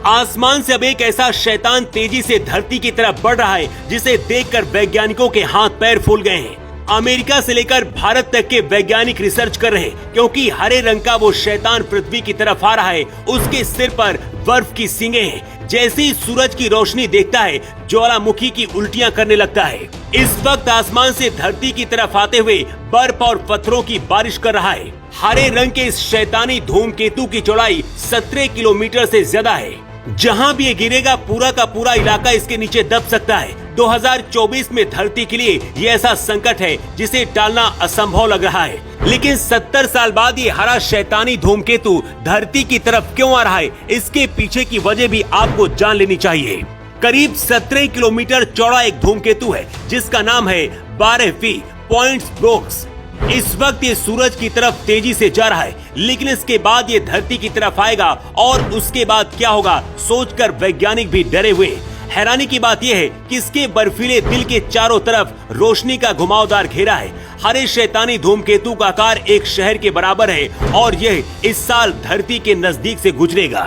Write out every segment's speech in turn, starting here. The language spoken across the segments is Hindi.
आसमान से अब एक ऐसा शैतान तेजी से धरती की तरफ बढ़ रहा है जिसे देखकर वैज्ञानिकों के हाथ पैर फूल गए हैं। अमेरिका से लेकर भारत तक के वैज्ञानिक रिसर्च कर रहे हैं क्योंकि हरे रंग का वो शैतान पृथ्वी की तरफ आ रहा है। उसके सिर पर बर्फ की सींगें हैं। जैसे ही सूरज की रोशनी देखता है ज्वालामुखी की उल्टियां करने लगता है। इस वक्त आसमान से धरती की तरफ आते हुए बर्फ और पत्थरों की बारिश कर रहा है। हरे रंग के इस शैतानी धूमकेतु की चौड़ाई 17 किलोमीटर से ज्यादा है। जहां भी ये गिरेगा पूरा का पूरा इलाका इसके नीचे दब सकता है। 2024 में धरती के लिए ये ऐसा संकट है जिसे टालना असंभव लग रहा है। लेकिन 70 साल बाद ये हरा शैतानी धूमकेतु धरती की तरफ क्यों आ रहा है, इसके पीछे की वजह भी आपको जान लेनी चाहिए। करीब 17 किलोमीटर चौड़ा एक धूमकेतु है जिसका नाम है 12V पॉइंट्स ब्रोक्स। इस वक्त ये सूरज की तरफ तेजी से जा रहा है, लेकिन इसके बाद ये धरती की तरफ आएगा और उसके बाद क्या होगा सोचकर वैज्ञानिक भी डरे हुए हैं। हैरानी की बात यह है कि इसके बर्फीले दिल के चारों तरफ रोशनी का घुमावदार घेरा है। हरे शैतानी धूमकेतु का आकार एक शहर के बराबर है और यह इस साल धरती के नजदीक से गुजरेगा।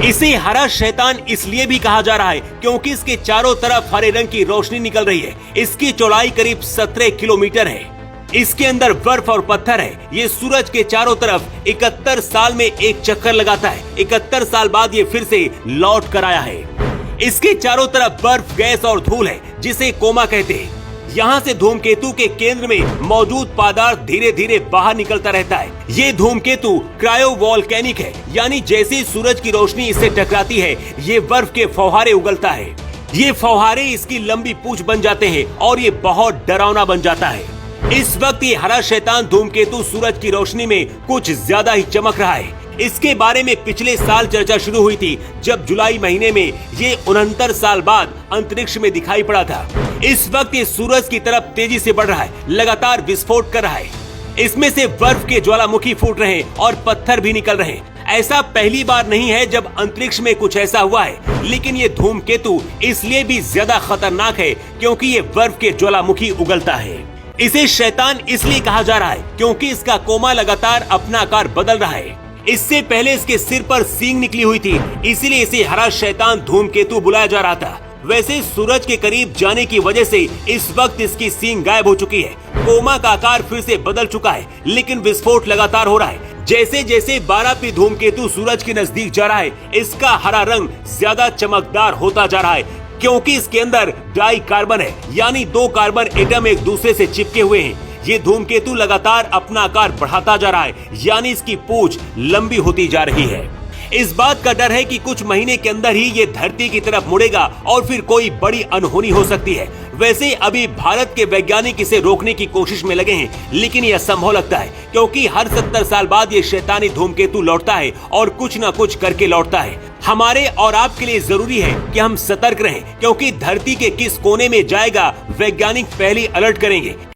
इसे हरा शैतान इसलिए भी कहा जा रहा है क्योंकि इसके चारों तरफ हरे रंग की रोशनी निकल रही है। इसकी चौड़ाई करीब 17 किलोमीटर है। इसके अंदर बर्फ और पत्थर है। ये सूरज के चारों तरफ 71 साल में एक चक्कर लगाता है। 71 साल बाद ये फिर से लौट कर आया है। इसके चारों तरफ बर्फ, गैस और धूल है जिसे कोमा कहते हैं। यहाँ से धूमकेतु के केंद्र में मौजूद पदार्थ धीरे धीरे बाहर निकलता रहता है। ये धूमकेतु क्रायोवोल्केनिक है, यानी जैसे ही सूरज की रोशनी इससे टकराती है ये बर्फ के फौहारे उगलता है। ये फौहारे इसकी लंबी पूंछ बन जाते हैं और ये बहुत डरावना बन जाता है। इस वक्त ये हरा शैतान धूमकेतु सूरज की रोशनी में कुछ ज्यादा ही चमक रहा है। इसके बारे में पिछले साल चर्चा शुरू हुई थी जब जुलाई महीने में ये 69 साल बाद अंतरिक्ष में दिखाई पड़ा था। इस वक्त ये सूरज की तरफ तेजी से बढ़ रहा है, लगातार विस्फोट कर रहा है। इसमें से बर्फ के ज्वालामुखी फूट रहे हैं और पत्थर भी निकल रहे हैं। ऐसा पहली बार नहीं है जब अंतरिक्ष में कुछ ऐसा हुआ है, लेकिन ये धूमकेतु इसलिए भी ज्यादा खतरनाक है क्योंकि ये बर्फ के ज्वालामुखी उगलता है। इसे शैतान इसलिए कहा जा रहा है क्योंकि इसका कोमा लगातार अपना आकार बदल रहा है। इससे पहले इसके सिर पर सींग निकली हुई थी, इसीलिए इसे हरा शैतान धूमकेतु बुलाया जा रहा था। वैसे सूरज के करीब जाने की वजह से इस वक्त इसकी सींग गायब हो चुकी है। कोमा का आकार फिर से बदल चुका है, लेकिन विस्फोट लगातार हो रहा है। जैसे जैसे 12P धूमकेतु सूरज के नजदीक जा रहा है इसका हरा रंग ज्यादा चमकदार होता जा रहा है क्योंकि इसके अंदर डाई कार्बन है, यानी 2 कार्बन एटम एक दूसरे से चिपके हुए हैं। ये धूमकेतु लगातार अपना आकार बढ़ाता जा रहा है, यानी इसकी पूंछ लंबी होती जा रही है। इस बात का डर है कि कुछ महीने के अंदर ही ये धरती की तरफ मुड़ेगा और फिर कोई बड़ी अनहोनी हो सकती है। वैसे अभी भारत के वैज्ञानिक इसे रोकने की कोशिश में लगे हैं, लेकिन यह असंभव लगता है क्योंकि हर 70 साल बाद ये शैतानी धूमकेतु लौटता है और कुछ न कुछ करके लौटता है। हमारे और आपके लिए जरूरी है कि हम सतर्क रहें क्योंकि धरती के किस कोने में जाएगा वैज्ञानिक पहले अलर्ट करेंगे।